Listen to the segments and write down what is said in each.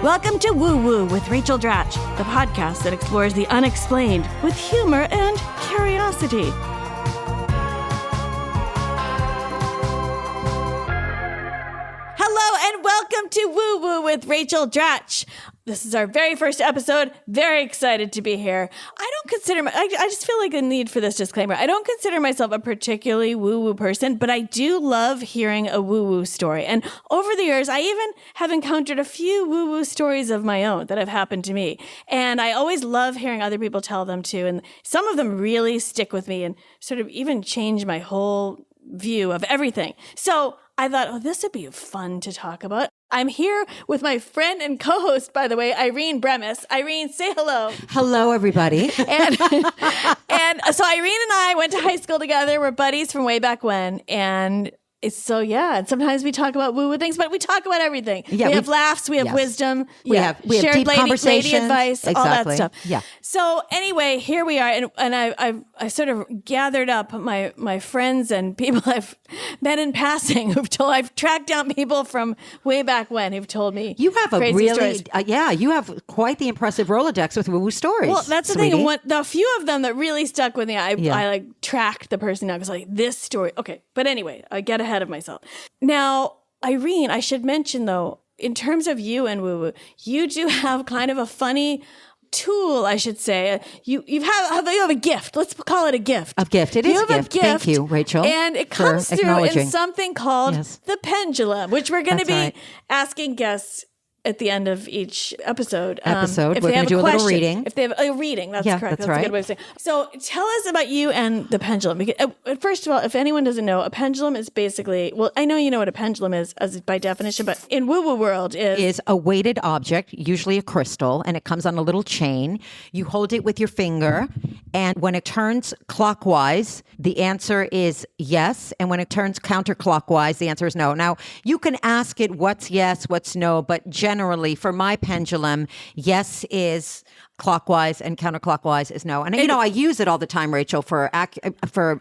Welcome to Woo Woo with Rachel Dratch, the podcast that explores the unexplained with humor and curiosity. Hello and welcome to Woo Woo with Rachel Dratch. This is our very first episode. Very excited to be here. I just feel like a need for this disclaimer. I don't consider myself a particularly woo-woo person, but I do love hearing a woo-woo story. And over the years, I even have encountered a few woo-woo stories of my own that have happened to me. And I always love hearing other people tell them too. And some of them really stick with me and sort of even change my whole view of everything. So I thought, this would be fun to talk about. I'm here with my friend and co-host, by the way, Irene Bremis. Irene, say hello. Hello, everybody. And so Irene and I went to high school together. We're buddies from way back when. And and sometimes we talk about woo-woo things, but we talk about everything. Yeah, we have laughs, we have wisdom, we have shared deep conversations, lady advice, all that stuff. Yeah. So anyway, here we are, and I sort of gathered up my friends and people I've met in passing I've tracked down people from way back when who've told me you have a really stories. You have quite the impressive Rolodex with woo-woo stories. Well, that's sweetie. the thing. The few of them that really stuck with me, I like tracked the person down because like this story. Okay, but anyway, I get ahead of myself. Now, Irene, I should mention though, in terms of you and woo-woo, you do have kind of a funny tool, I should say. You have a gift. Let's call it a gift. A gift. It is a gift. Thank you, Rachel. And it comes through in something called the pendulum, which we're going to be asking guests at the end of each episode. We're going to do a little reading. If they have a reading, that's correct. That's right. A good way of saying it. So tell us about you and the pendulum. Because, first of all, if anyone doesn't know, a pendulum is basically, well, I know you know what a pendulum is as by definition, but in woo-woo world is a weighted object, usually a crystal, and it comes on a little chain. You hold it with your finger, and when it turns clockwise, the answer is yes, and when it turns counterclockwise, the answer is no. Now, you can ask it what's yes, what's no, but generally, for my pendulum, yes is clockwise and counterclockwise is no. And I use it all the time, Rachel, for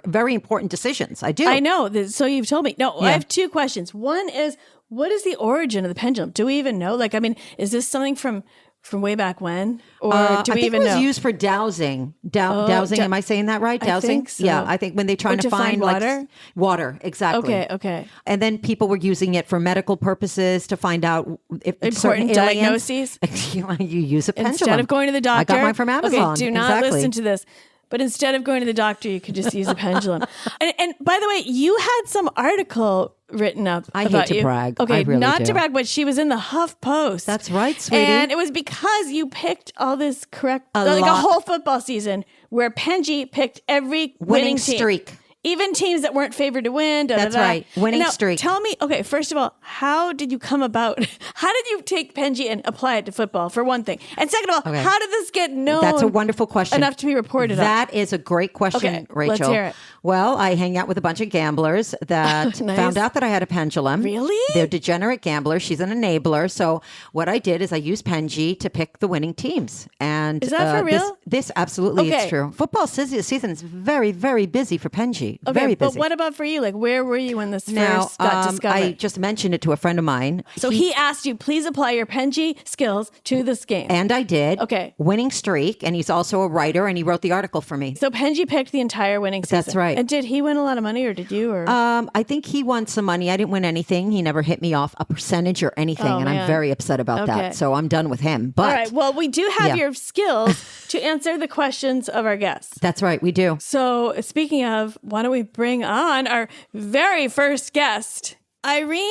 very important decisions. I do. I know. So you've told me. No, I have two questions. One is, what is the origin of the pendulum? Do we even know? Like, I mean, is this something from way back when? Or do we even know? I think it was used for dowsing. Dowsing, am I saying that right? Dowsing? I think so. Yeah, I think when they're trying to find water? Water, exactly. Okay. And then people were using it for medical purposes to find out if important diagnoses. You use a pendulum. Instead of going to the doctor. I got mine from Amazon. Okay, do not listen to this. But instead of going to the doctor, you could just use a pendulum. And by the way, you had some article written up about you. I hate to brag. Okay, I really not do. to brag, but she was in the Huff Post. That's right, sweetie. And it was because you picked all this a whole football season where Penji picked every winning team. streak. Even teams that weren't favored to win. That's right. Winning streak. Tell me, okay, first of all, how did you come about? How did you take Penji and apply it to football, for one thing? And second of all, how did this get known? That's a wonderful question. Enough to be reported on. That is a great question, Rachel. Let's hear it. Well, I hang out with a bunch of gamblers that found out that I had a pendulum. Really? They're degenerate gamblers. She's an enabler. So what I did is I used Penji to pick the winning teams. And is that for real? This absolutely is true. Football season is very, very busy for Penji. Okay, very busy. But what about for you? Like, where were you when this first got discovered? I just mentioned it to a friend of mine. So he asked you, please apply your Penji skills to this game. And I did. Okay. Winning streak. And he's also a writer, and he wrote the article for me. So Penji picked the entire winning season. That's right. And did he win a lot of money, or did you? Or I think he won some money. I didn't win anything. He never hit me off a percentage or anything, and I'm very upset about that. So I'm done with him. But all right. Well, we do have your skills to answer the questions of our guests. That's right. We do. So speaking of, why don't we bring on our very first guest, Irene?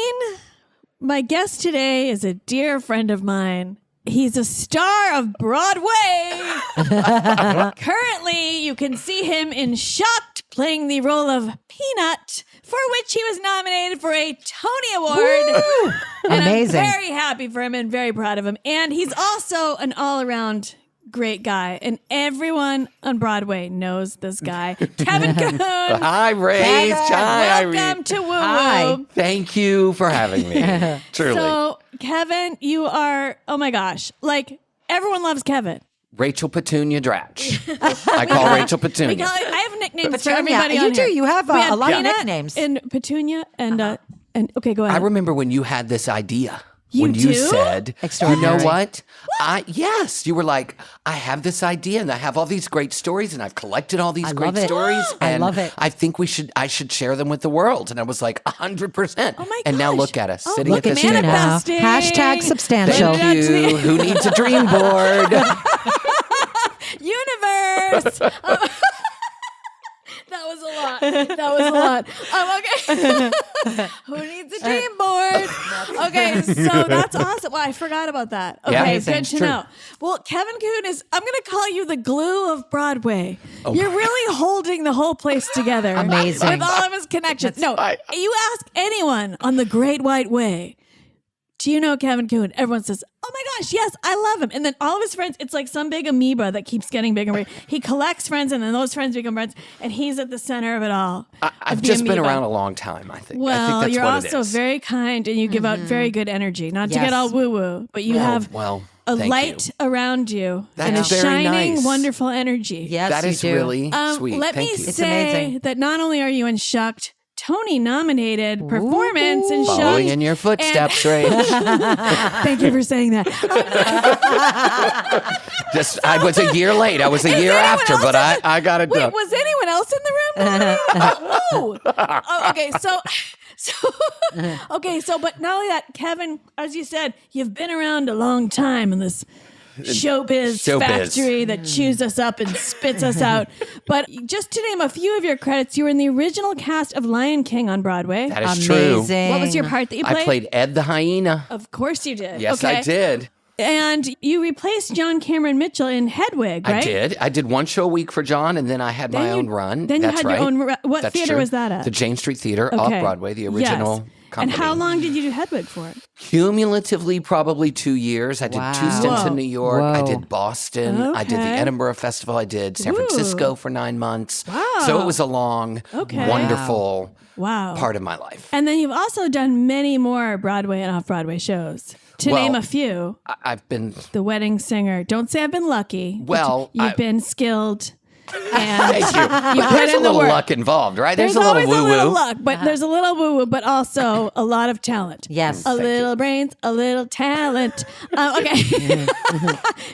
My guest today is a dear friend of mine. He's a star of Broadway. Currently, you can see him in Shocked playing the role of Peanut, for which he was nominated for a Tony Award. Woo! And amazing. I'm very happy for him and very proud of him. And he's also an all-around great guy. And everyone on Broadway knows this guy. Kevin Cahoon. Hi, Ray. Hi, Irene. Welcome to Woo Woo. Hi. Thank you for having me. Truly. So, Kevin, you are, oh my gosh, like everyone loves Kevin. Rachel Petunia Dratch. I call Rachel Petunia. I have nicknames for Petunia. everybody You on do. here. You have a lot of nicknames. And Petunia and okay, go ahead. I remember when you had this idea when you do? said, you know Extraordinary. what? Yes, you were like, I have this idea and I have all these great stories and I've collected all these I great love it. stories. I And love it. I think I should share them with the world. And I was like, 100%. Oh my And now gosh. look at us Oh, sitting look at at this me table. manifesting. Hashtag substantial. Thank you. Who needs a dream board? Universe. That was a lot. Okay. Who needs a dream board? Okay, so that's awesome. Well, I forgot about that. Okay, Yeah, good to true. know. Well, Kevin Cahoon I'm going to call you the glue of Broadway. You're really holding the whole place together. Amazing. With all of his connections. You ask anyone on the Great White Way, do you know Kevin Cahoon? Everyone says, oh my gosh, yes, I love him. And then all of his friends, it's like some big amoeba that keeps getting bigger and bigger. He collects friends and then those friends become friends and he's at the center of it all. I've just been around a long time, I think. I Well, think that's you're what also it is. very kind and you give out very good energy. Not to Yes. get all woo-woo, but you have well, a thank light you. around you and a That's very shining, nice. wonderful energy. Yes, That you is do. really sweet. Let Thank me you. It's say amazing. that not only are you in Shucked, Tony nominated performance in Shucked. Following in your footsteps, Rach. Thank you for saying that. I was a year late. I was a year anyone after, else but in the- I got it Wait, done. was anyone else in the room? No. Oh, okay, so, but not only that, Kevin, as you said, you've been around a long time in this showbiz factory that chews us up and spits us out. But just to name a few of your credits, you were in the original cast of Lion King on Broadway. That is true. Amazing. What was your part that you played? I played Ed the hyena. Of course you did. Yes, okay. I did. And you replaced John Cameron Mitchell in Hedwig, right? I did. I did one show a week for John, and then I had my own run. Then you That's had right. your own. What That's theater true. was that at? The Jane Street Theater Okay. off Broadway, the original company. And how long did you do Hedwig for? Cumulatively, probably 2 years. I did Wow. 2 stints Whoa. in New York. I Whoa. did Boston. I did the Okay. Edinburgh Festival. I did San Francisco for 9 months. Wow. So it was a long, Okay. wonderful Wow. part of my life. And then you've also done many more Broadway and off-Broadway shows. To Well, name a few, I've been The Wedding Singer. Don't say I've been lucky. but Well, you've been skilled. And Thank you. But put there's in a the little work. luck involved, right? There's a little always woo a little woo. luck, but there's a little woo-woo, but also a lot of talent. Yes. A little brains, a little talent. Okay.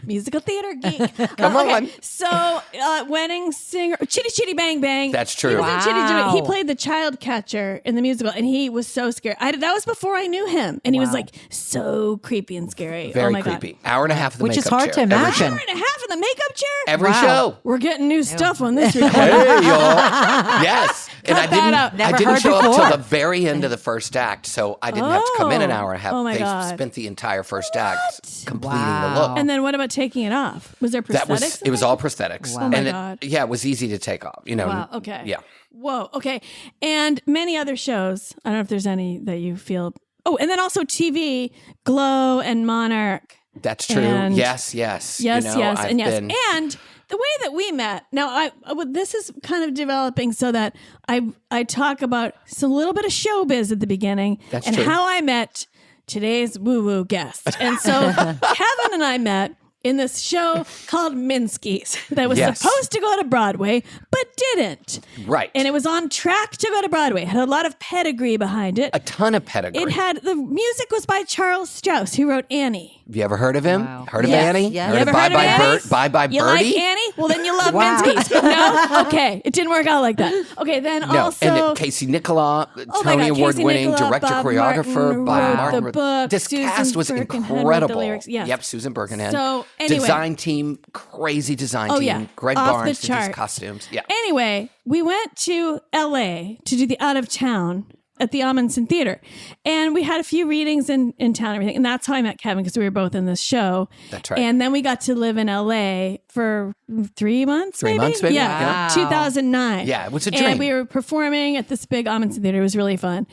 Musical theater geek. Come on. So, Wedding Singer, Chitty Chitty Bang Bang. That's He true. was in Chitty Chitty. He Wow. played the child catcher in the musical, and he was so scared. That was before I knew him, and he was like so creepy and scary. Very oh my creepy. God. Hour and a half of the Which is makeup hard to chair. Every imagine. Hour and a half in the makeup chair? Every Wow. show. We're getting new stuff on this recording. Hey, y'all. Yes. And I Cut that out. I Never didn't heard show up before. till the very end of the first act, so I didn't have to come in an hour and a half. Oh, my They God. spent the entire first act completing Wow. the look. And then what about taking it off? Was there prosthetics? It was all prosthetics. Wow. Oh my and God. it was easy to take off, you know. Wow. Okay. Yeah. Whoa. Okay. And many other shows. I don't know if there's any that you feel. Oh, and then also TV, Glow and Monarch. That's true. And- Yes. Yes, I've and yes. been- And the way that we met. Now, this is kind of developing so that I talk about some little bit of showbiz at the beginning That's and true. how I met today's woo-woo guest. And so Kevin and I met in this show called Minsky's that was Yes. supposed to go to Broadway, but didn't. Right. And it was on track to go to Broadway. It had a lot of pedigree behind it. a ton of pedigree. The music was by Charles Strauss, who wrote Annie. Have you ever heard of him? Wow. Heard of Yes, Annie? yes. Heard You ever of Bye heard of Bye Annie? Bye Bye You Birdie? like Annie? Well, then you love Wow. Minsky's. No? Okay. It didn't work out like that. Okay, then No, also... and Casey Nicola, Oh my Tony God, Award-winning Casey Nicola, director, Bob choreographer, Martin Bob wrote Martin. the book, This Susan cast was Birkenhead wrote the incredible. lyrics, yes. Yep, Susan Birkenhead. So, anyway. Design team, crazy design Oh, team. yeah. Greg Off the Barnes did charts. these costumes. Yeah. Anyway, we went to LA to do the out of town at the Amundsen Theater. And we had a few readings in town and everything. And that's how I met Kevin, because we were both in this show. That's right. And then we got to live in LA for 3 months, 3 months, maybe? Yeah. Wow. 2009. Yeah, it was a dream. And we were performing at this big Amundsen Theater. It was really fun.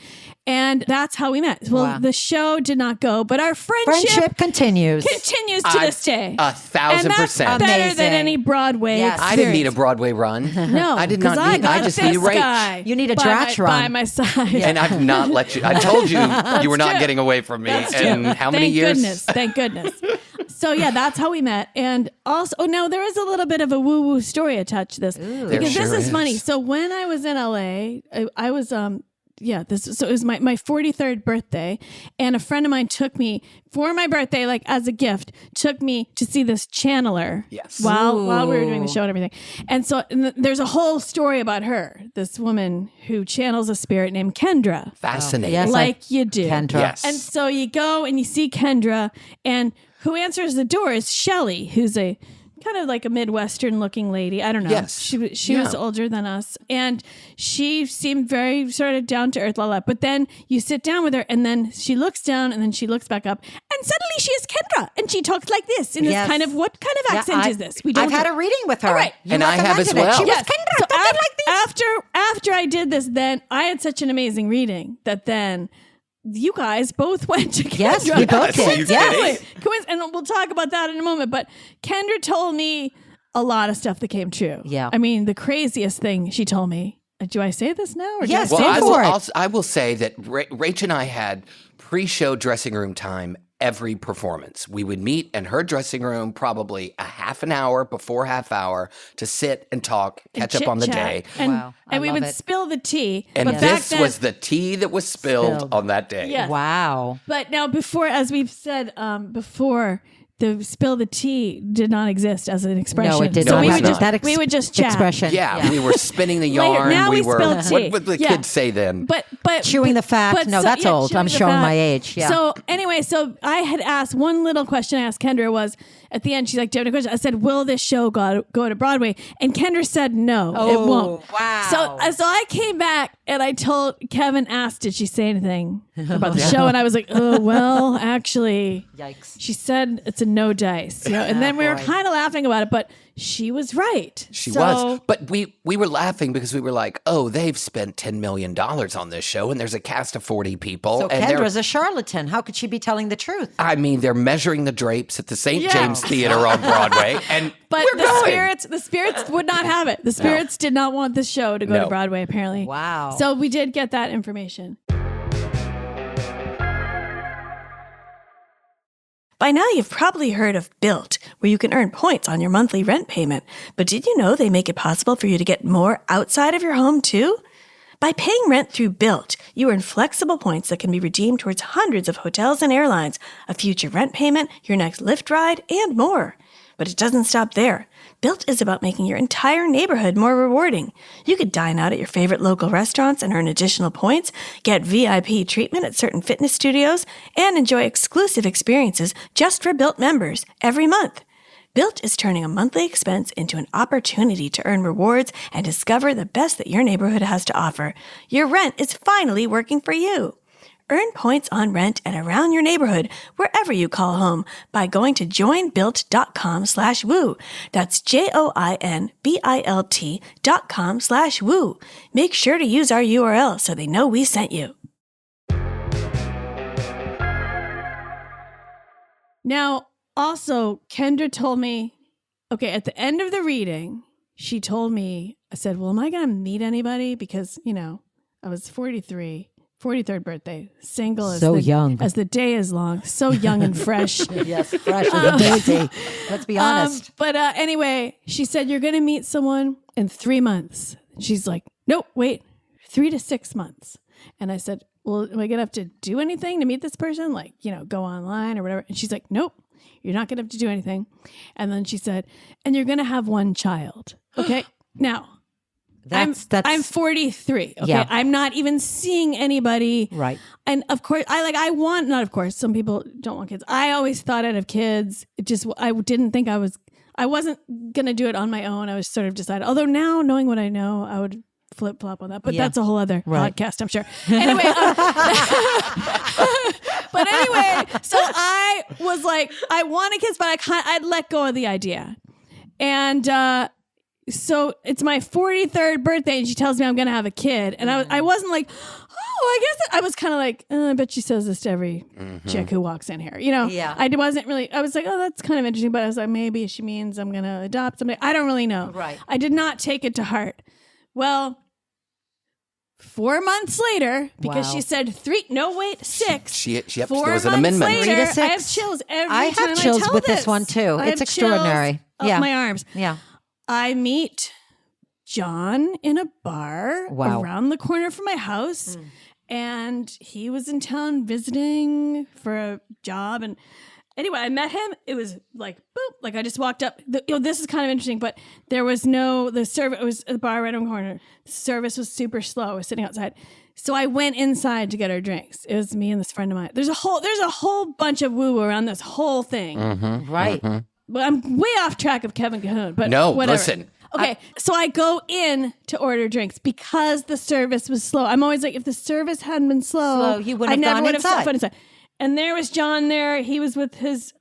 And that's how we met. Well, Wow. the show did not go, but our friendship continues. continues to this day. 1,000%. And that's better Amazing. than any Broadway Yes. I didn't need a experience. Broadway run. No, I did 'cause not need. got I just this need a rate. guy You need a by Dratch my- run. by my side. And I've not let you. I told you you were not true. getting away from me. That's And true. how many Thank years? Goodness. Thank goodness. So yeah, that's how we met. And also, now there is a little bit of a woo-woo story attached to this There because sure this is funny. is. So when I was in LA, I was So it was my 43rd birthday, and a friend of mine took me for my birthday, like as a gift, took me to see this channeler. Yes. While we were doing the show and everything. And so there's a whole story about her, this woman who channels a spirit named Kendra. Fascinating. Yes, Like you do. Kendra. Yes. And so you go and you see Kendra, and who answers the door is Shelley, who's a kind of like a Midwestern looking lady. I don't know. Yes. She was older than us, and she seemed very sort of down to earth, But then you sit down with her, and then she looks down, and then she looks back up, and suddenly she is Kendra, and she talks like this in this Yes. kind of, what kind of accent is this? I've had a reading with her. All right. You And I have as recommended it. well. She was Yes. Kendra, So talking like this. after I did this, then I had such an amazing reading that then you guys both went to Kendra. Yes, we both did. Exactly. And we'll talk about that in a moment. But Kendra told me a lot of stuff that came true. Yeah. I mean, the craziest thing she told me. Do I say this now? Or Yes, do I go say Well, this? for it. I will say that Rach and I had pre-show dressing room time every performance. We would meet in her dressing room probably a half an hour before half hour to sit and talk, catch up on the chit-chat. day. And, Wow, I and we love would it. spill the tea. And but back this then, was the tea that was spilled on that day. Yes. Wow. But now before, as we've said before, the spill the tea did not exist as an expression. No, it did No, not. we it's would not. just That we would just chat. expression. Yeah, we were spinning the yarn. now we were spilled tea. what would the Yeah. kids say then? But Chewing the fat. No, that's old. chewing I'm the showing fat. my age. Yeah. So anyway, so I had asked one little question. I asked Kendra was at the end. She's like, "Do you have any question?" I said, "Will this show go to Broadway?" And Kendra said, "No, it won't." wow. So I came back and I told Kevin, asked, "Did she say anything about the show?" And I was like, "Oh well, actually." Yikes. She said it's a no dice, and then we were boy. kind of laughing about it, but she was right. She was. But we were laughing because we were like, oh, they've spent $10 million on this show and there's a cast of 40 people. So and they're- Kendra's a charlatan. How could she be telling the truth? I mean, they're measuring the drapes at the St. Yeah. James Theater on Broadway. And But we're going. the spirits would not have it. The spirits did not want this show to go No. to Broadway, apparently. Wow. So we did get that information. By now, you've probably heard of Built, where you can earn points on your monthly rent payment. But did you know they make it possible for you to get more outside of your home, too? By paying rent through Built, you earn flexible points that can be redeemed towards hundreds of hotels and airlines, a future rent payment, your next Lyft ride, and more. But it doesn't stop there. Built is about making your entire neighborhood more rewarding. You could dine out at your favorite local restaurants and earn additional points, get VIP treatment at certain fitness studios, and enjoy exclusive experiences just for Built members every month. Built is turning a monthly expense into an opportunity to earn rewards and discover the best that your neighborhood has to offer. Your rent is finally working for you. Earn points on rent and around your neighborhood wherever you call home by going to joinbuilt.com/woo. That's JOINBILT.com/woo. Make sure to use our URL so they know we sent you. Now, also, Kendra told me, okay, at the end of the reading, she told me, I said, well, am I going to meet anybody? Because, I was 43. 43rd birthday, single So young. as the day is long, so young and fresh. Yes, fresh as a daisy. Let's be honest. But anyway, she said, you're going to meet someone in 3 months. She's like, nope, wait, 3 to 6 months. And I said, well, am I going to have to do anything to meet this person? Like, go online or whatever. And she's like, nope, you're not going to have to do anything. And then she said, and you're going to have one child. Okay. Now, I'm 43. Okay. Yeah. I'm not even seeing anybody. Right. And of course, some people don't want kids. I always thought I'd have kids. I didn't think I wasn't going to do it on my own. I was sort of decided, although now knowing what I know, I would flip flop on that, but that's a whole other podcast, I'm sure. Anyway, but anyway, so I was like, I wanted kids, but I'd let go of the idea. And, so it's my 43rd birthday and she tells me I'm going to have a kid. And I wasn't like, I guess I was kind of like, I bet she says this to every chick who walks in here. Yeah. I wasn't really, I was like, oh, that's kind of interesting. But I was like, maybe she means I'm going to adopt somebody. I don't really know. Right. I did not take it to heart. Well, 4 months later, because Wow. she said 6. Yep, 4 there was an months amendment. later, 3 to 6. I have chills every I time have chills I tell with this one too. I It's have chills extraordinary. up Yeah. my arms. Yeah. I meet John in a bar Wow. around the corner from my house. And he was in town visiting for a job. And anyway, I met him. It was like, boop. Like I just walked up. This is kind of interesting, but there was the service. It was a bar right on the corner. The service was super slow. I was sitting outside. So I went inside to get our drinks. It was me and this friend of mine. There's a whole bunch of woo-woo around this whole thing. Right. But I'm way off track of Kevin Cahoon. But No, whatever. listen. Okay, so I go in to order drinks because the service was slow. I'm always like, if the service hadn't been slow, you wouldn't I have never gone would inside. have gone inside. And there was John there. He was with his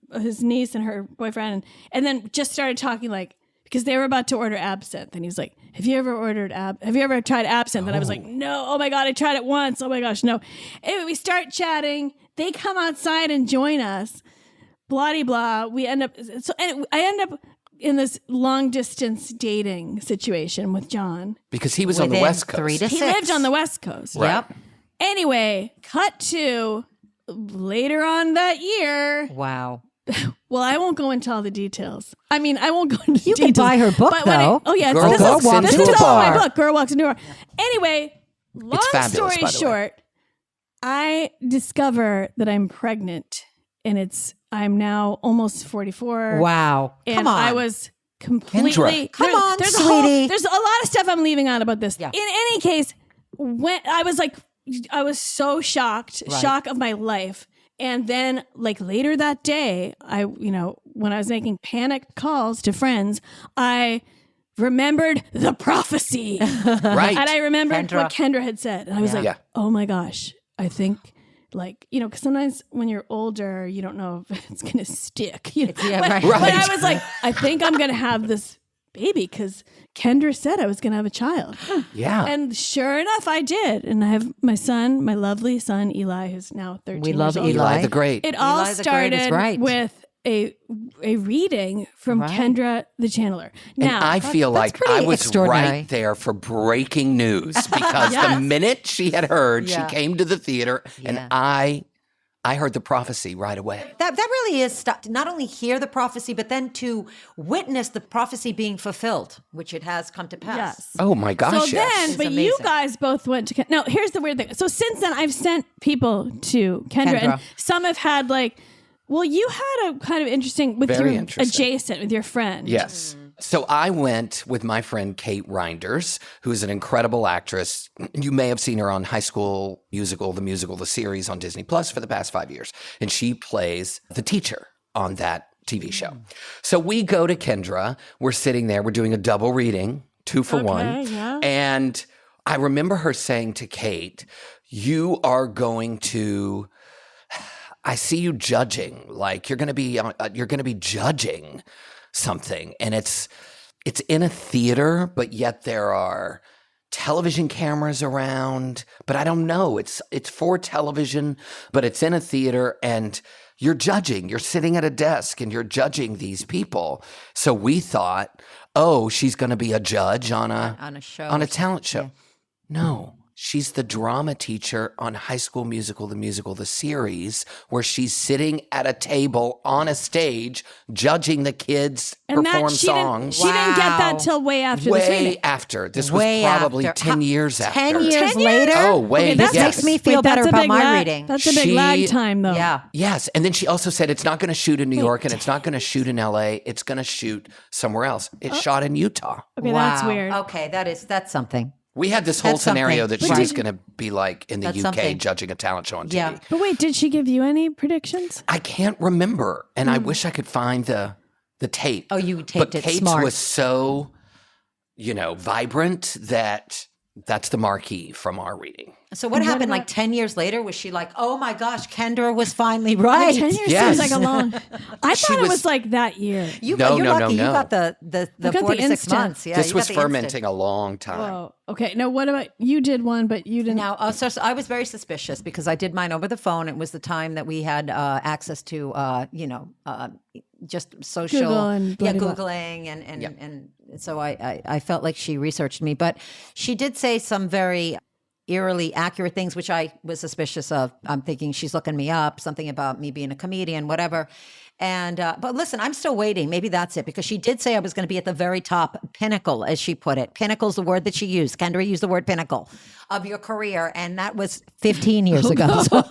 niece and her boyfriend, and then just started talking like because they were about to order absinthe, and he was like, "Have you ever tried absinthe?" And I was like, "No. Oh my god, I tried it once. Oh my gosh, no." Anyway, we start chatting. They come outside and join us. Blah de blah. We end up. And I end up in this long distance dating situation with John. Because he was on the Within West Coast. 3 to He 6. lived on the West Coast. Yep. Anyway, cut to later on that year. Wow. Well, I won't go into all the details. I mean, I won't go into You details. can buy her book, but when though. yeah, Girl this Walks is, Into this a is all my Bar. book. Girl Walks Into a Bar. Anyway, long fabulous, story by the way. short, I discover that I'm pregnant, and I'm now almost 44. Wow. And Come on. I was completely Come on, there's sweetie. there's a lot of stuff I'm leaving out about this. Yeah. In any case, when I was so shocked, Right. shock of my life. And then like later that day, when I was making panicked calls to friends, I remembered the prophecy. Right. And I remembered Kendra. what Kendra had said. And I was like, Yeah. oh my gosh, I think because sometimes when you're older, you don't know if it's going to stick. Yeah, but, right. but Right. I was like, I think I'm going to have this baby because Kendra said I was going to have a child. Yeah. And sure enough, I did. And I have my son, my lovely son, Eli, who's now 13 We love years old. Eli. the Great. It all Eli the Great is started right. with a reading from Right. Kendra the Channeler. And Now, I feel that's like pretty I was extraordinary. right there for breaking news because Yes. the minute she had heard, Yeah. she came to the theater Yeah. and I heard the prophecy right away. That really is stuff to not only hear the prophecy, but then to witness the prophecy being fulfilled, which it has come to pass. yes. Oh my gosh, So yes. then, It's but you amazing. guys both went to now. Here's the weird thing. So since then, I've sent people to Kendra, Kendra. and some have had well, you had a kind of interesting with Very your interesting. adjacent with your friend. Yes. So I went with my friend Kate Reinders, who's an incredible actress. You may have seen her on High School Musical, the series on Disney Plus for the past 5 years. And she plays the teacher on that TV show. So we go to Kendra. We're sitting there. We're doing a double reading, 2 for 1. yeah. And I remember her saying to Kate, you are going to... I see you judging, like you're going to be judging something, and it's in a theater, but yet there are television cameras around. But I don't know. It's for television, but it's in a theater, and you're judging. You're sitting at a desk, and you're judging these people. So we thought, oh, she's going to be a judge on a show. on a talent show. No. She's the drama teacher on High School Musical, the series, where she's sitting at a table on a stage judging the kids And perform she songs. Didn't get that Wow. till way after this way reading. after. This Way was probably after. 10 years after. 10 years 10 years? later? Oh, wait, Okay, That yes. makes me feel Wait, better that's a about big my reading. That's a big She- lag time, though. Yeah. Yes. And then she also said it's not going to shoot in New York and it's not going to shoot in LA. It's going to shoot somewhere else. It shot in Utah. Okay, that's Wow. weird. Okay, that's something. We had this whole That's something. scenario that she But was did- going to be like in the That's UK something. judging a talent show on TV. Yeah. But wait, did she give you any predictions? I can't remember, and I wish I could find the tape. Oh, you but taped it Kate's smart. was so, vibrant that's the marquee from our reading. So what happened about- like 10 years later? Was she like, oh my gosh, Kendra was finally right? 10 years Yes. seems like a long. I She thought it was- was like that year. You're No, lucky. You no. got the got 4 the to 6 instant. months. Yeah, this you was got the instant. fermenting a long time. Oh, okay. Now, what about you? Did one, but you didn't. Now, so I was very suspicious because I did mine over the phone. It was the time that we had access to, just social, Google and blah, blah, blah. Googling, and so I felt like she researched me. But she did say some very eerily accurate things, which I was suspicious of. I'm thinking she's looking me up, something about me being a comedian, whatever. And but listen, I'm still waiting. Maybe that's it, because she did say I was going to be at the very top pinnacle, as she put it. Pinnacle's the word that she used. Kendra used the word pinnacle of your career, and that was 15 years ago. So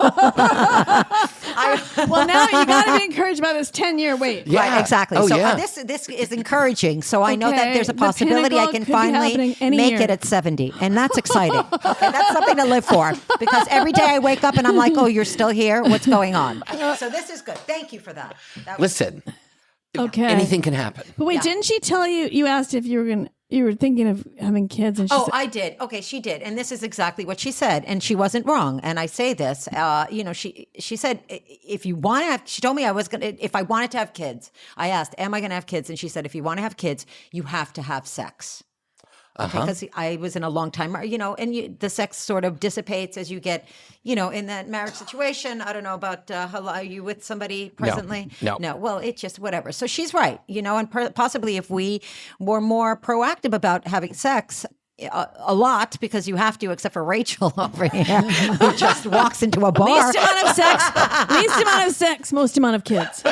Well, now you got to be encouraged by this 10-year wait. Yeah. Right, exactly. Oh, so yeah. this is encouraging. So I know that Okay, there's a the possibility I pinnacle can could be finally happening any make year. it at 70. And that's exciting. Okay, that's something to live for, because every day I wake up and I'm like, oh, you're still here? What's going on? So this is good. Thank you for that. Listen, Okay. anything can happen. But wait, Yeah. didn't she tell you? You asked if you were thinking of having kids, and she Oh, said, I did. Okay, she did. And this is exactly what she said. And she wasn't wrong. And I say this, she said, if you want to have, she told me if I wanted to have kids, I asked, am I going to have kids? And she said, if you want to have kids, you have to have sex. Because I was in a long time, and the sex sort of dissipates as you get, in that marriage situation. I don't know about, are you with somebody presently? No. Well, it's just whatever. So she's right, and possibly if we were more proactive about having sex, a lot, because you have to, except for Rachel over here, who just walks into a bar. least amount of sex, most amount of kids.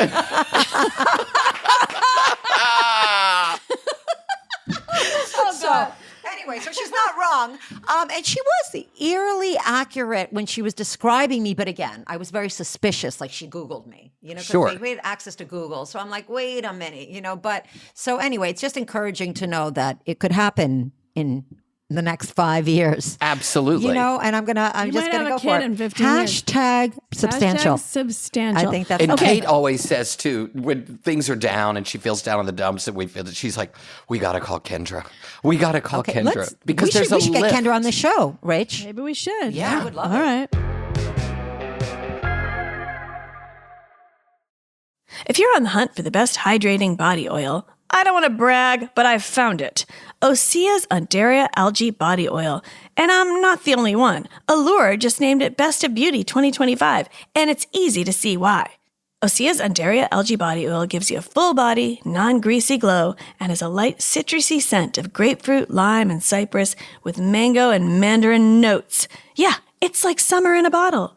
So anyway, so she's not wrong. And she was eerily accurate when she was describing me. But again, I was very suspicious, like she Googled me, because Sure. we had access to Google. So I'm like, wait a minute, but so anyway, it's just encouraging to know that it could happen in the next 5 years. Absolutely. And I'm You just might gonna have go a for kid it. in 15 years. Hashtag substantial. Hashtag substantial. I think that's And Okay. Kate always says too, when things are down and she feels down in the dumps and we feel that, she's like, we got to call Kendra. We got to call Kendra. Because we there's should a get lift. Kendra on the show, Rach. Maybe we should. Yeah. I would love All it. right. If you're on the hunt for the best hydrating body oil, I don't want to brag, but I've found it. Osea's Undaria Algae Body Oil. And I'm not the only one. Allure just named it Best of Beauty 2025, and it's easy to see why. Osea's Undaria Algae Body Oil gives you a full body, non-greasy glow and has a light citrusy scent of grapefruit, lime, and cypress with mango and mandarin notes. Yeah, it's like summer in a bottle.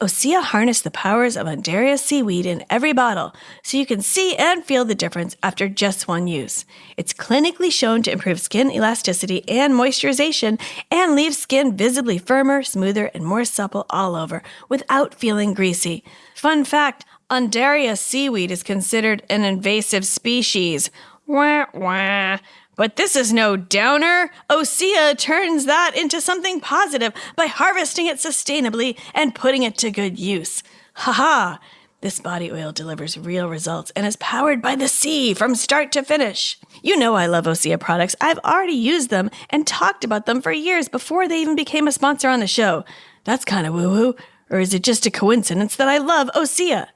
Osea harnessed the powers of Undaria seaweed in every bottle, so you can see and feel the difference after just one use. It's clinically shown to improve skin elasticity and moisturization and leave skin visibly firmer, smoother, and more supple all over without feeling greasy. Fun fact, Undaria seaweed is considered an invasive species. Wah, wah. But this is no downer. Osea turns that into something positive by harvesting it sustainably and putting it to good use. Haha! This body oil delivers real results and is powered by the sea from start to finish. You know I love Osea products. I've already used them and talked about them for years before they even became a sponsor on the show. That's kind of woo-woo. Or is it just a coincidence that I love Osea?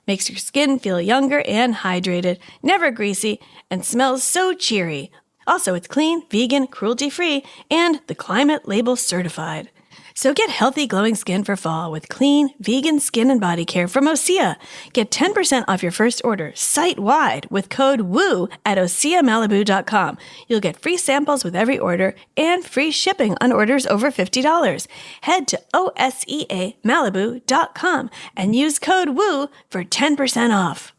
Makes your skin feel younger and hydrated, never greasy, and smells so cheery. Also, it's clean, vegan, cruelty-free, and the Climate Label certified. So get healthy, glowing skin for fall with clean, vegan skin and body care from Osea. Get 10% off your first order site-wide with code WOO at OseaMalibu.com. You'll get free samples with every order and free shipping on orders over $50. Head to OSEAMalibu.com and use code WOO for 10% off.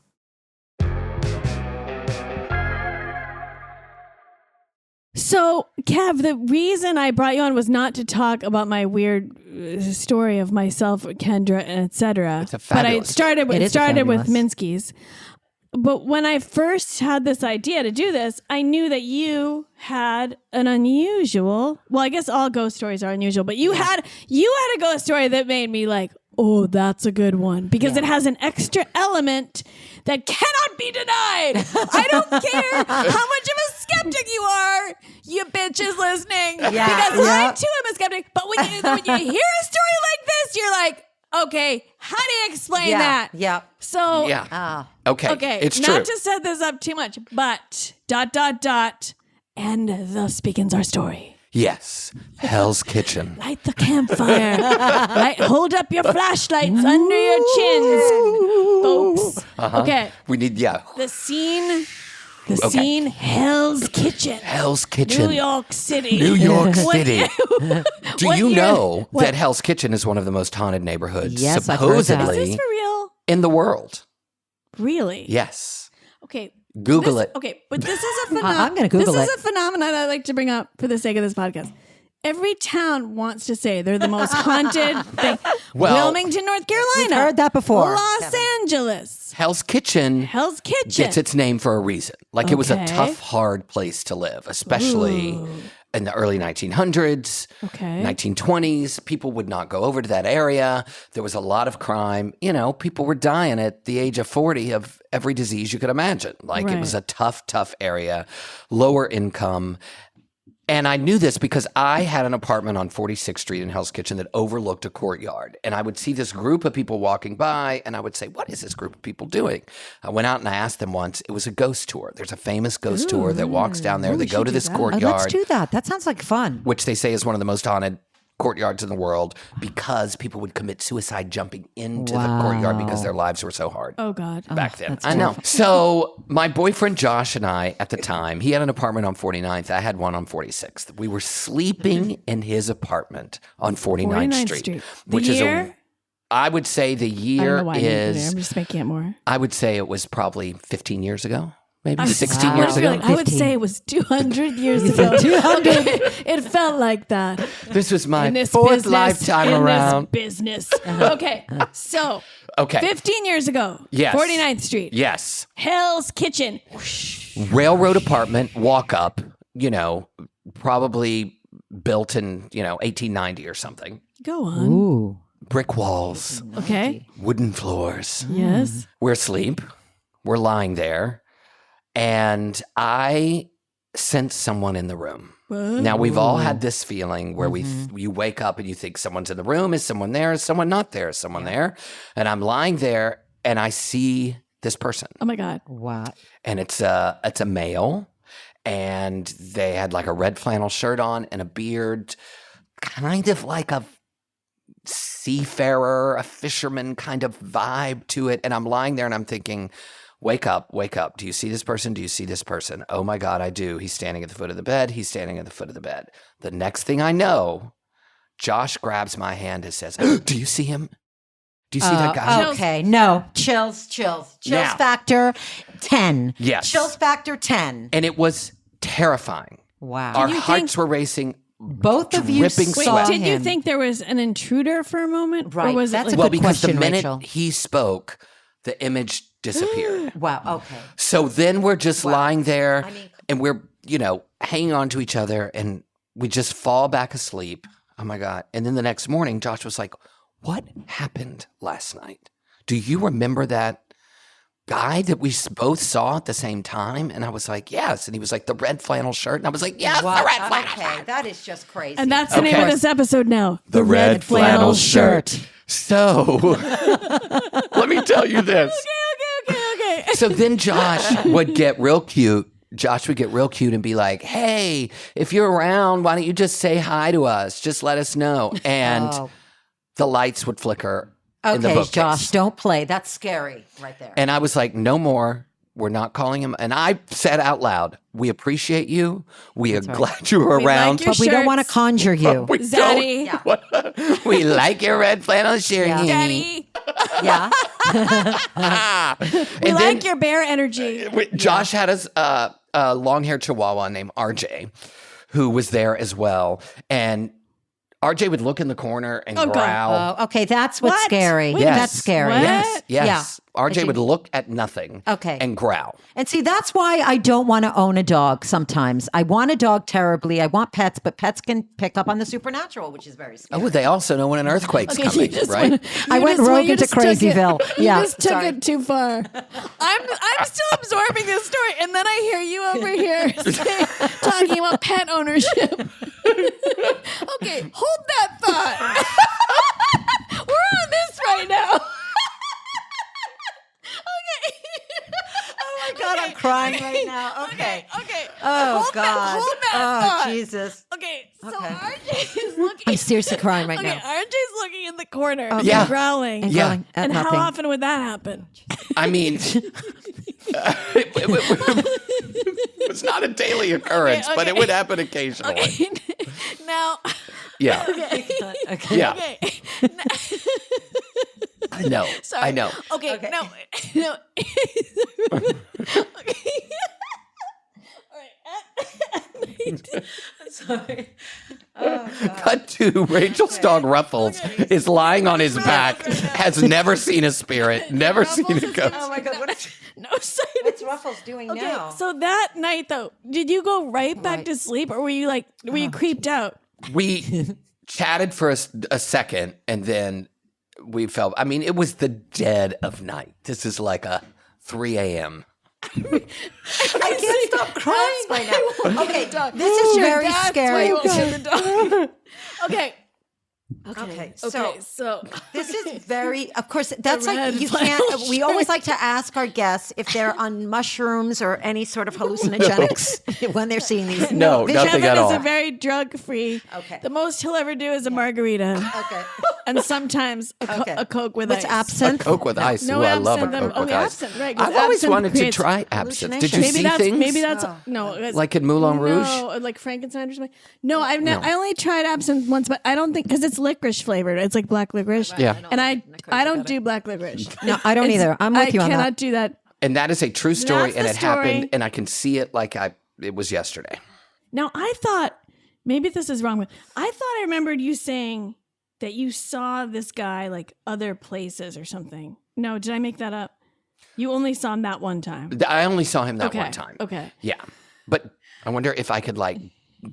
So, Kev, the reason I brought you on was not to talk about my weird story of myself, Kendra, and etc. It's a But I fabulous started with, It is started with fabulous. Minsky's. But when I first had this idea to do this, I knew that you had an unusual. Well, I guess all ghost stories are unusual, but you had a ghost story that made me like, oh, that's a good one, because it has an extra element that cannot be denied. I don't care how much of a skeptic you are, you bitches listening. Yeah, Because I yeah. too am a skeptic. But when you hear a story like this, you're like, okay, how do you explain that? Yeah. So Yeah. Okay. okay, It's not true. to set this up too much, but ... and thus begins our story. Yes. Hell's Kitchen. Light the campfire. Hold up your flashlights under your chins, folks. Uh-huh. Okay. We need, The scene The scene, Hell's Kitchen. Hell's Kitchen. New York City. New York What- City. Do what you year- know what- that Hell's Kitchen is one of the most haunted neighborhoods Yes, I've heard that. supposedly Is this for real? in the world? Really? Yes. Okay. Google it. Okay, but this is a phenomenon. I'm gonna Google This it. is a phenomenon I like to bring up for the sake of this podcast. Every town wants to say they're the most haunted thing. Well, Wilmington, North Carolina. We've heard that before. Los Angeles. Hell's Kitchen Hell's Kitchen. gets its name for a reason. Like it was a Okay. tough, hard place to live, especially in the early 1900s, Okay. 1920s. People would not go over to that area. There was a lot of crime. You know, people were dying at the age of 40 of every disease you could imagine. Like it was a tough, tough area, lower income. And I knew this because I had an apartment on 46th Street in Hell's Kitchen that overlooked a courtyard. And I would see this group of people walking by, and I would say, what is this group of people doing? I went out and I asked them once. It was a ghost tour. There's a famous ghost tour that walks down there. They go to this Oh, courtyard, let's do that. That sounds like fun. which they say is one of the most haunted courtyards in the world because people would commit suicide jumping into the courtyard because their lives were so hard. Oh, God. Back then. that's I know. So my boyfriend Josh and I at the time, he had an apartment on 49th. I had one on 46th. We were sleeping in his apartment on 49th, 49th Street. Street. Which The is year? I would say the I don't year know why I'm making it. is I'm just making it more. I would say it was probably 15 years ago. Maybe I was- 16 I years was ago. feeling- I would 15. say it was 200 years ago. 200. It felt like that. This was my In this fourth business, lifetime in around. this business. Okay, so Okay. 15 years ago, Yes. 49th Street, Yes. Hell's Kitchen. Railroad apartment, walk up, you know, probably built in, 1890 or something. Go on. Ooh. Brick walls, Okay. wooden floors. Yes. We're asleep. We're lying there. And I sense someone in the room. Now, we've all had this feeling where you wake up and you think someone's in the room. Is someone there? Is someone not there? Is someone there? And I'm lying there and I see this person. Oh my God. Wow. And it's a male. And they had like a red flannel shirt on and a beard, kind of like a seafarer, a fisherman kind of vibe to it. And I'm lying there and I'm thinking, wake up, wake up. Do you see this person? Do you see this person? Oh my God, I do. He's standing at the foot of the bed. He's standing at the foot of the bed. The next thing I know, Josh grabs my hand and says, do you see him? Do you see that guy? Okay, no. Chills. Chills Now. factor 10. Yes. Chills factor 10. And it was terrifying. Wow. Our you hearts were racing. Both of you dripping Wait, saw sweat. did you him. think there was an intruder for a moment? Or Right, was that's it a like, Well, good because the question, minute Rachel. he spoke, the image disappeared. Wow, okay. So then we're just lying there I mean- and we're, hanging on to each other and we just fall back asleep. Oh my God. And then the next morning, Josh was like, what happened last night? Do you remember that guy that we both saw at the same time? And I was like, yes. And he was like, the red flannel shirt. And I was like, yes, Wow, the red flannel okay, shirt. that is just crazy. and that's the name of Okay. this episode now. The red flannel shirt. So let me tell you this. Okay. So then Josh would get real cute. Josh would get real cute and be like, hey, if you're around, why don't you just say hi to us? Just let us know. And Oh. the lights would flicker in the Okay, bookcase. Josh, don't play. That's scary right there. And I was like, no more. We're not calling him. And I said out loud, we appreciate you. We are glad you were We around. like your but we don't want to shirts. conjure you. We Zaddy. don't. We like your red flannel shirt. Yeah. Daddy. Yeah. We like your bear energy. Josh had a long-haired Chihuahua named RJ, who was there as well, and RJ would look in the corner and Oh, God. growl. Oh, okay, that's what's What? scary. Wait, That's scary. what? Yes, yes. Yeah. RJ would look at nothing. Okay. and growl. And see, that's why I don't want to own a dog sometimes. I want a dog terribly. I want pets, but pets can pick up on the supernatural, which is very scary. Oh, they also know when an earthquake's Okay, you coming, just right? I went rogue into Crazyville. You Yeah, just took sorry. it too far. I'm still absorbing this story, and then I hear you over here talking about pet ownership. Okay, hold that thought. We're on this right now. Okay. Oh my God, I'm crying right now. Okay. Okay. Oh hold God. Hold that oh thought. Jesus. Okay, so Okay. RJ is looking. I'm seriously crying right Okay, now. RJ's looking in the corner, Yeah. and growling. And Yeah. going at And nothing. how often would that happen? I mean, It was not a daily occurrence, but it would happen occasionally. Okay. Now. Yeah. Okay. Okay. Yeah. Okay. I know. Sorry. I know. Okay. Okay. No. No. Okay. All right. I'm sorry. Cut to Rachel's dog Ruffles is lying on his back, has never seen a spirit, never seen a ghost. Oh my God. No, sorry. What's Ruffles doing Okay, now? so that night though, did you go right back to sleep, or were you creeped out? We chatted for a second, and then we felt, I mean, it was the dead of night. This is like a 3 a.m. I can't stop crying right now. Okay, this is very That's why scary. you won't get the dog. Okay. Okay, So this is very, of course, that's like, red you flannel can't, we always like to ask our guests if they're on mushrooms or any sort of hallucinogenics when they're seeing these. No, visions. nothing Kevin at all. is a very drug-free. Okay. The most he'll ever do is a margarita, Okay. and sometimes Okay. a Coke with What's ice. absinthe? Coke with ice. No Ooh, I love a absinthe. Coke with ice. Absinthe, right? 'cause I've always absinthe wanted to creates- try absinthe. Did you hallucination. see things? Maybe that's no. it's- Like in Moulin Rouge? No, like Frankenstein or something. No, I only tried absinthe once, but I don't think because it's licorice flavored. It's like black licorice. Yeah. And I don't do black licorice. No, I don't either. I'm with you on I cannot that. do that. And that is a true story, That's and the it happened, story. and I can see it like it was yesterday. Now I thought maybe this is wrong, but I thought I remembered you saying that you saw this guy like other places or something. No, did I make that up? You only saw him that one time. I only saw him that Okay, one time. okay. Yeah. But I wonder if I could like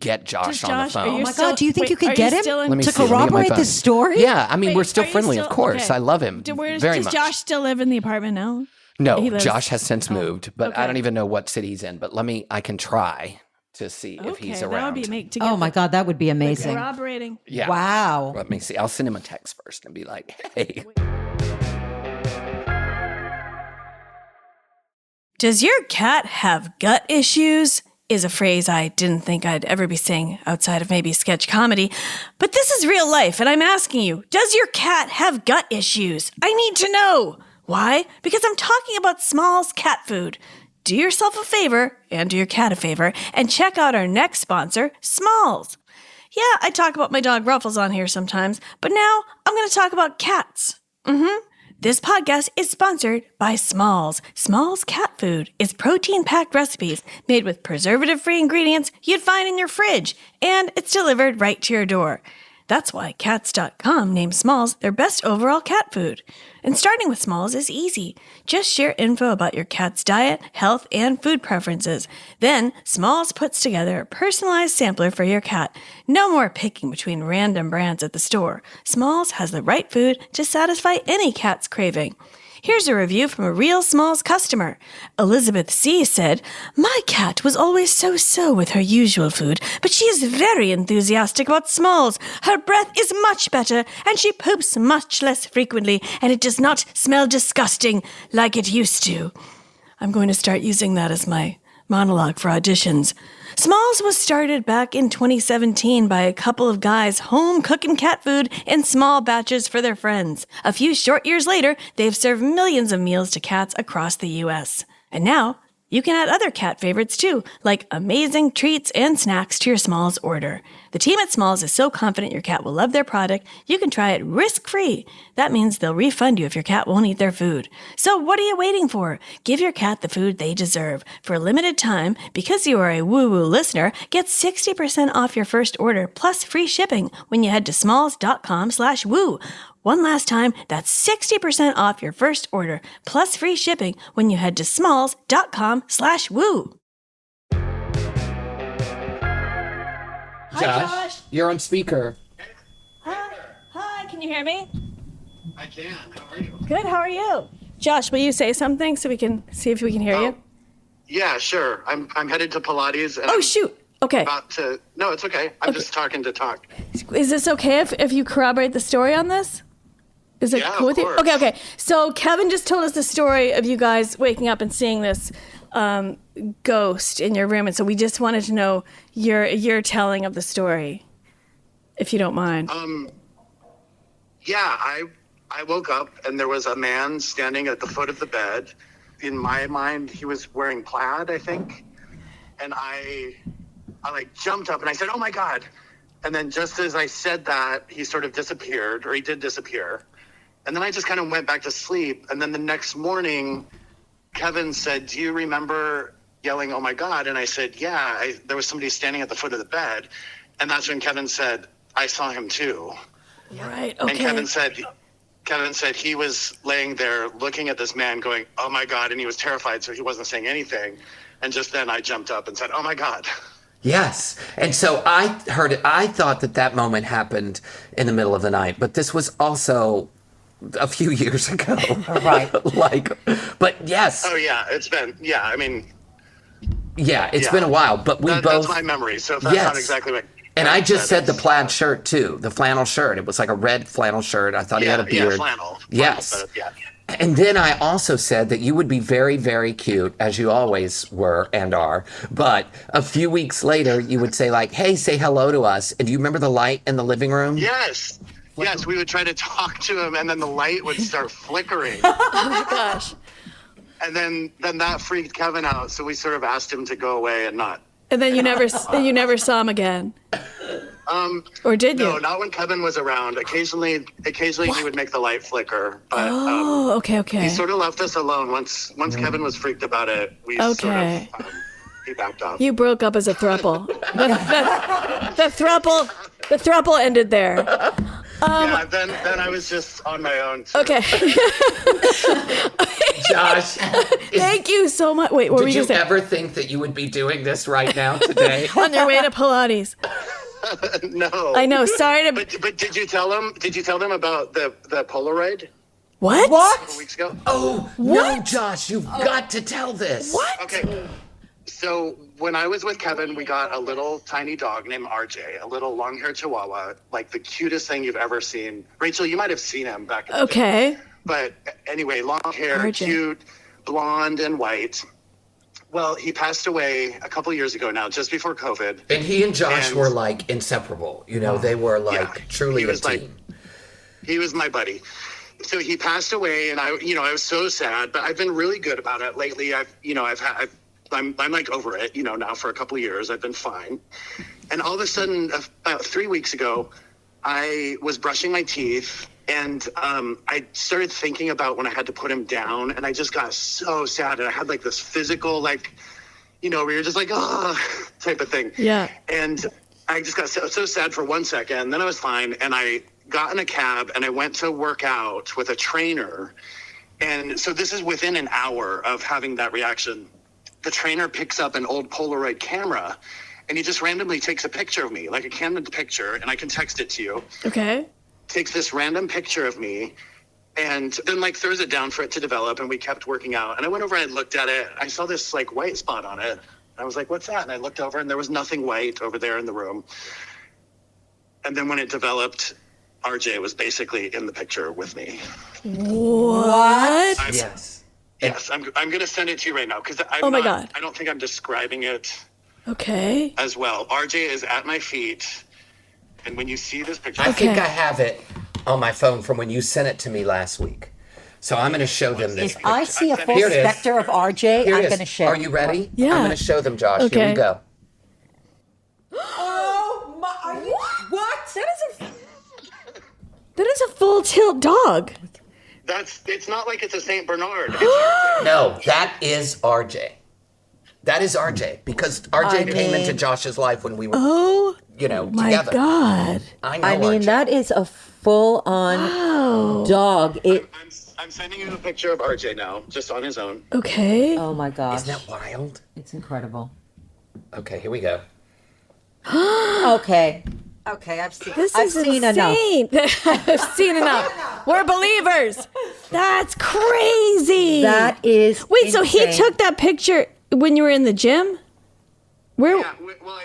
get Josh on the Josh, are phone. you Oh my still- God, do you think wait, you could are get him still in- Let me to see. Let me get my corroborate phone. this story? Yeah, I mean, Wait, we're still are you friendly, still- of course. okay. I love him very does much. Josh still live in the apartment now? No, He lives- Josh has since moved, but I okay. don't even know what city he's in. But I can try to see if he's that around. would be make Oh my God, that would be amazing. corroborating. Yeah. Wow. Let me see. I'll send him a text first and be like, hey. Does your cat have gut issues? Is a phrase I didn't think I'd ever be saying outside of maybe sketch comedy. But this is real life, and I'm asking you, does your cat have gut issues? I need to know. Why? Because I'm talking about Small's cat food. Do yourself a favor, and do your cat a favor, and check out our next sponsor, Smalls. Yeah, I talk about my dog Ruffles on here sometimes, but now I'm going to talk about cats. This podcast is sponsored by Smalls. Smalls cat food is protein-packed recipes made with preservative-free ingredients you'd find in your fridge, and it's delivered right to your door. That's why Cats.com named Smalls their best overall cat food. And starting with Smalls is easy. Just share info about your cat's diet, health, and food preferences. Then, Smalls puts together a personalized sampler for your cat. No more picking between random brands at the store. Smalls has the right food to satisfy any cat's craving. Here's a review from a real Smalls customer. Elizabeth C. said, "My cat was always so-so with her usual food, but she is very enthusiastic about Smalls. Her breath is much better, and she poops much less frequently, and it does not smell disgusting like it used to." I'm going to start using that as my monologue for auditions. Smalls was started back in 2017 by a couple of guys home cooking cat food in small batches for their friends. A few short years later, they've served millions of meals to cats across the U.S. And now, you can add other cat favorites too, like amazing treats and snacks to your Smalls order. The team at Smalls is so confident your cat will love their product, you can try it risk-free. That means they'll refund you if your cat won't eat their food. So what are you waiting for? Give your cat the food they deserve. For a limited time, because you are a woo-woo listener, get 60% off your first order plus free shipping when you head to smalls.com/woo. One last time, that's 60% off your first order, plus free shipping when you head to smalls.com/woo. Hi, Josh. You're on speaker. Hi, can you hear me? I can. How are you? Good, how are you? Josh, will you say something so we can see if we can hear you? Yeah, sure. I'm headed to Pilates and Oh, I'm shoot. Okay. about to. No, it's okay. I'm just talking to talk. Is this okay if you corroborate the story on this? Is it Yeah, cool of with you? course. Okay. So Kevin just told us the story of you guys waking up and seeing this ghost in your room, and so we just wanted to know your telling of the story, if you don't mind. Yeah, I woke up and there was a man standing at the foot of the bed, in my mind, he was wearing plaid, I think. And I like jumped up and I said, "Oh my God." And then just as I said that, he sort of disappeared, or he did disappear. And then I just kind of went back to sleep. And then the next morning, Kevin said, "Do you remember yelling, 'Oh my God'?" And I said, "Yeah, there was somebody standing at the foot of the bed." And that's when Kevin said, "I saw him too." Right. Okay. And Kevin said he was laying there looking at this man going, "Oh my God." And he was terrified, so he wasn't saying anything. And just then I jumped up and said, "Oh my God." Yes. And so I heard it. I thought that moment happened in the middle of the night, but this was also a few years ago. Right. But yes. Oh yeah, it's been, It's been a while, but we both. That's my memory. So if that's not exactly what. And I just said the plaid shirt too, the flannel shirt. It was like a red flannel shirt. I thought he had a beard. Yeah, flannel. Yes. Yeah. And then I also said that you would be very, very cute, as you always were and are. But a few weeks later, you would say like, "Hey, say hello to us." And do you remember the light in the living room? Yes. Yes, we would try to talk to him, and then the light would start flickering. Oh my gosh. And then that freaked Kevin out, so we sort of asked him to go away and not. And then you never saw him again. Or did you? No, not when Kevin was around. Occasionally he would make the light flicker. But okay. he sort of left us alone. Once Kevin was freaked about it, we sort of he backed off. You broke up as a throuple. The throuple ended there. Then I was just on my own. Too. Okay. Josh, thank you so much. Wait, what were you did you ever think that you would be doing this right now today? on your way to Pilates? No. I know. Sorry to. But did you tell them? Did you tell them about the Polaroid? What? What? A couple weeks ago? Oh, no, Josh, you've got to tell this. What? Okay. So when I was with Kevin, we got a little tiny dog named RJ, a little long-haired Chihuahua, like the cutest thing you've ever seen. Rachel, you might have seen him back in the day. Okay. But anyway, long hair, RJ. cute, blonde and white. Well, he passed away a couple years ago now, just before COVID. And he and Josh were like inseparable. You know, they were like truly a team. He was my buddy. So he passed away, and I was so sad, but I've been really good about it lately. I'm like over it, now for a couple of years. I've been fine. And all of a sudden, about 3 weeks ago, I was brushing my teeth, and I started thinking about when I had to put him down, and I just got so sad. And I had like this physical, like, where you're just like, oh, type of thing. Yeah. And I just got so sad for 1 second. Then I was fine, and I got in a cab, and I went to work out with a trainer. And so this is within an hour of having that reaction. The trainer picks up an old Polaroid camera, and he just randomly takes a picture of me, like a candid picture, and I can text it to you. Okay. Takes this random picture of me, and then like throws it down for it to develop, and we kept working out. And I went over and I looked at it. I saw this like white spot on it. I was like, "What's that?" And I looked over, and there was nothing white over there in the room. And then when it developed, RJ was basically in the picture with me. What? Yes. Yes, I'm going to send it to you right now because Oh my God. I don't think I'm describing it Okay. as well. RJ is at my feet, and when you see this picture, I think I have it on my phone from when you sent it to me last week. So I'm going to show them this If picture. I see a full Here it is. specter of RJ, Here I'm it is. going to share. Are you ready? Yeah. I'm going to show them, Josh. Here Okay. we go. Oh my! Are you, what? That is a full tilt dog. it's not like it's a Saint Bernard. No, that is RJ. That is RJ because RJ came into Josh's life when we were, Oh my together. God. I know. I mean, RJ. that is a full-on dog. I'm sending you a picture of RJ now, just on his own. Okay. Oh my gosh, Isn't that wild? it's incredible. Okay, here we go. Okay, I've seen. I've seen enough. I've seen enough. We're believers. That's crazy. That is. Wait, so he insane. took that picture when you were in the gym? Where? Yeah, well,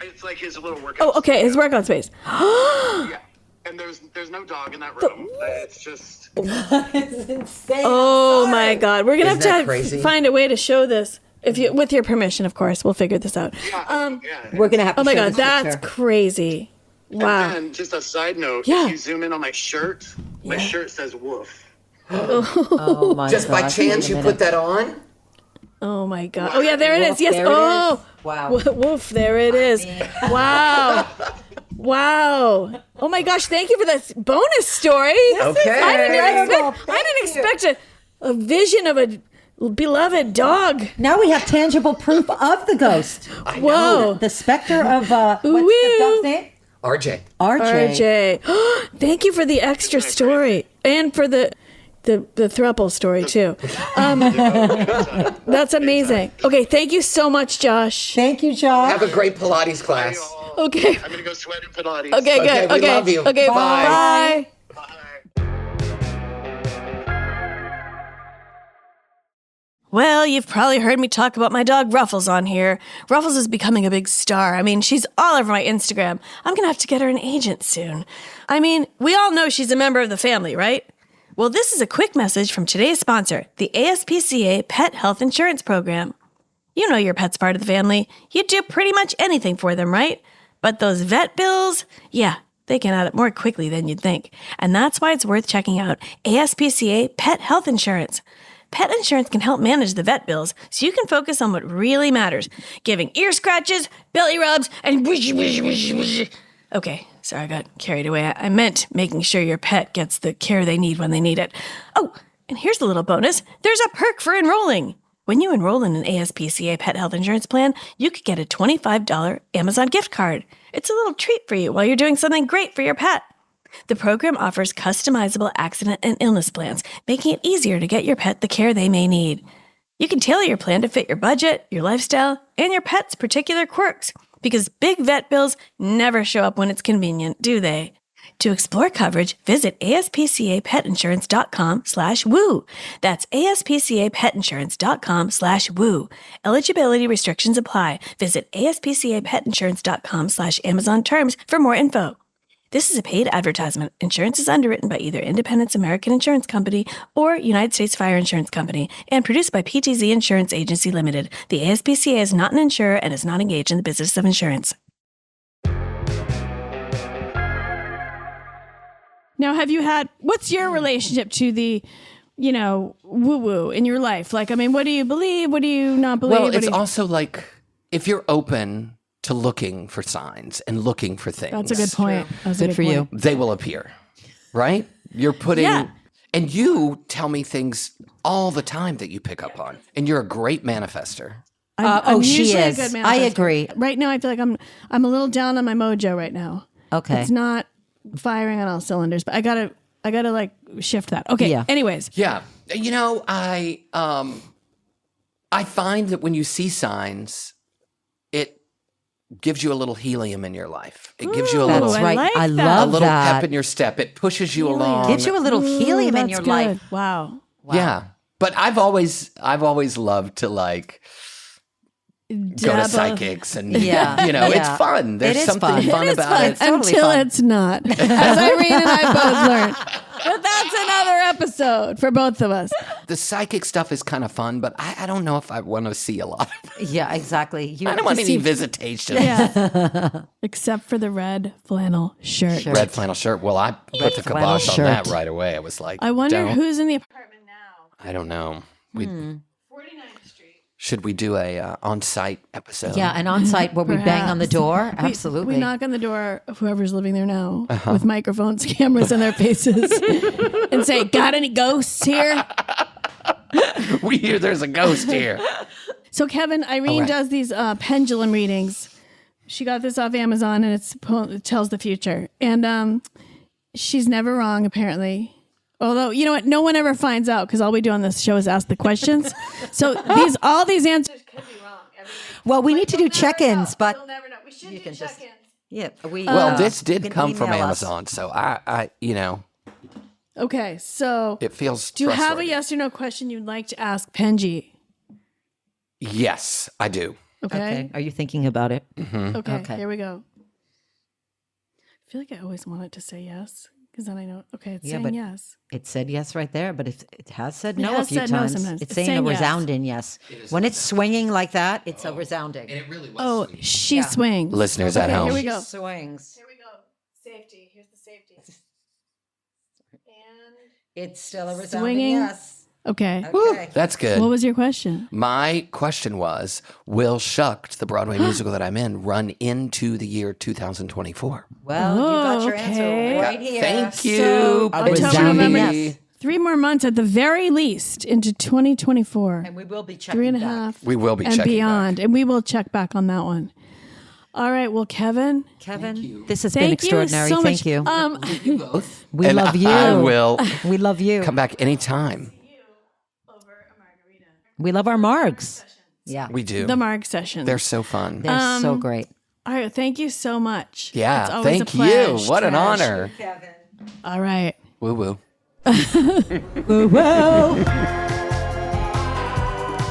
it's like his little workout. Oh, okay. His workout space. Yeah, and there's no dog in that room. It's just. It's insane. Oh my God. We're gonna Isn't that have to crazy? find a way to show this. If you, with your permission, of course, we'll figure this out. Yeah. We're gonna have to. Oh my show God, this that's picture. crazy. Wow. And just a side note, Yeah. if you zoom in on my shirt, my shirt says "woof." Oh my Just by gosh, chance wait a you minute. put that on? Oh my God. Oh yeah, there it is. Yes. There it Oh, is. Wow. Woof, there it is. Wow. Wow. Oh my gosh, thank you for this bonus story. Okay. I didn't expect a vision of a beloved dog. Now we have tangible proof of the ghost. Whoa. The specter of, what's the Ooh. dog's name? RJ. RJ. RJ. Thank you for the extra story and for the throuple story too. That's amazing. Okay, thank you so much, Josh. Thank you, Josh. Have a great Pilates class. Okay. I'm gonna go sweat in Pilates. Okay, Okay, good. we Okay. love you. Okay, Bye. bye. Well, you've probably heard me talk about my dog Ruffles on here. Ruffles is becoming a big star. I mean, she's all over my Instagram. I'm gonna have to get her an agent soon. I mean, we all know she's a member of the family, right? Well, this is a quick message from today's sponsor, the ASPCA Pet Health Insurance Program. You know your pet's part of the family. You do pretty much anything for them, right? But those vet bills, yeah, they can add up more quickly than you'd think. And that's why it's worth checking out ASPCA Pet Health Insurance. Pet insurance can help manage the vet bills so you can focus on what really matters, giving ear scratches, belly rubs, and whoosh, whoosh, whoosh, whoosh. Okay, sorry, I got carried away. I meant making sure your pet gets the care they need when they need it. Oh, and here's a little bonus. There's a perk for enrolling. When you enroll in an ASPCA pet health insurance plan, you could get a $25 Amazon gift card. It's a little treat for you while you're doing something great for your pet. The program offers customizable accident and illness plans, making it easier to get your pet the care they may need. You can tailor your plan to fit your budget, your lifestyle, and your pet's particular quirks, because big vet bills never show up when it's convenient, do they? To explore coverage, visit aspcapetinsurance.com/woo. That's aspcapetinsurance.com/woo. Eligibility restrictions apply. Visit aspcapetinsurance.com/Amazon terms for more info. This is a paid advertisement. Insurance is underwritten by either Independence American Insurance Company or United States Fire Insurance Company and produced by PTZ Insurance Agency Limited. The ASPCA is not an insurer and is not engaged in the business of insurance. Now, what's your relationship to the, woo-woo in your life? Like, I mean, what do you believe? What do you not believe? Well, it's also like if you're open to looking for signs and looking for things. That's a good point. That's a Good for you. They will appear, right? You're putting, Yeah. and you tell me things all the time that you pick up on, and you're a great manifester. I'm she usually a is. good I manifester. agree. Right now, I feel like I'm a little down on my mojo right now. Okay. It's not firing on all cylinders, but I gotta like shift that. Okay. Yeah. Anyways, Yeah, I find that when you see signs, it gives you a little helium in your life. It gives you a Ooh, little That's I right. like I that. a love little that. pep in your step. It pushes you along. Gives you a little helium in that's your good. life. Wow. Yeah, but I've always loved to like go to Dabble. psychics and Yeah. it's Yeah. fun. There's It is something fun. fun It is about fun it. totally until fun. it's not, as Irene and I both learned. But that's another episode for both of us. The psychic stuff is kind of fun, but I don't know if I want to see a lot of it. Yeah, exactly. I don't want any visitation. Yeah. Except for the red flannel shirt. Red flannel shirt. Well, I put the flannel kibosh on shirt. that right away. I was like, I wonder don't. who's in the apartment now. I don't know. 49th Street. Should we do a on-site episode? Yeah, and on site where we bang on the door. Absolutely. We knock on the door of whoever's living there now with microphones, cameras in their faces and say, got any ghosts here? We hear there's a ghost here. So Kevin, Irene right. does these pendulum readings. She got this off Amazon and it tells the future. And she's never wrong, apparently. Although, you know what? No one ever finds out because all we do on this show is ask the questions. So all these answers could be wrong. Well, we need to do check-ins, but We'll never know. We should do can just- check-ins. yeah, we. Well, this you did can come from email us. Amazon, so I Okay, so it feels. do you have a trustworthy. yes or no question you'd like to ask Penji? Yes, I do. Okay. Okay. Are you thinking about it? Okay. Okay. Here we go. I feel like I always wanted to say yes because then I know. Okay, it's Yeah, saying but yes. It said yes right there, but if it has said It no has a few said no times. sometimes. It's It's saying a saying yes. resounding yes. When it's swinging like that, it's a resounding. it really was. Oh, she swings. Listeners at Okay, home. here we go. Swings. Here we go. Safety. Here's the safety. And It's still a resounding Swinging. yes. Okay. Okay. That's good. What was your question? My question was, will Shucked, the Broadway musical that I'm in, run into the year 2024? Well, you got your okay. answer right here. Thank you. So, A October, resounding November, yes. 3 more months at the very least into 2024. And we will be checking 3.5 back. We will be and checking beyond. back. And we will check back on that one. All right. Well, Kevin, Kevin, this has been thank you extraordinary. so much. Thank you. Both. We And love you. I will We love you. come back anytime. We love our margs. Yeah. We do. The Marg session. They're so fun. They're so great. All right. Thank you so much. It's Yeah, always thank a pleasure. you. What an honor. All right. Woo woo.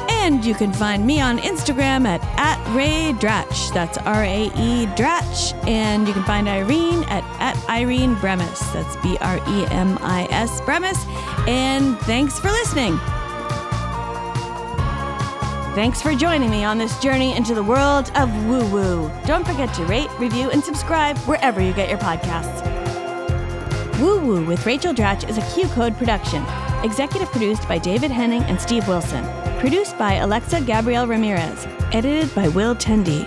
And you can find me on Instagram at @RayDratch. That's RAE Dratch. And you can find Irene at Irene Bremis. That's BREMIS Bremis. And thanks for listening. Thanks for joining me on this journey into the world of woo-woo. Don't forget to rate, review, and subscribe wherever you get your podcasts. Woo Woo with Rachel Dratch is a Q Code production. Executive produced by David Henning and Steve Wilson. Produced by Alexa Gabrielle Ramirez. Edited by Will Tendy.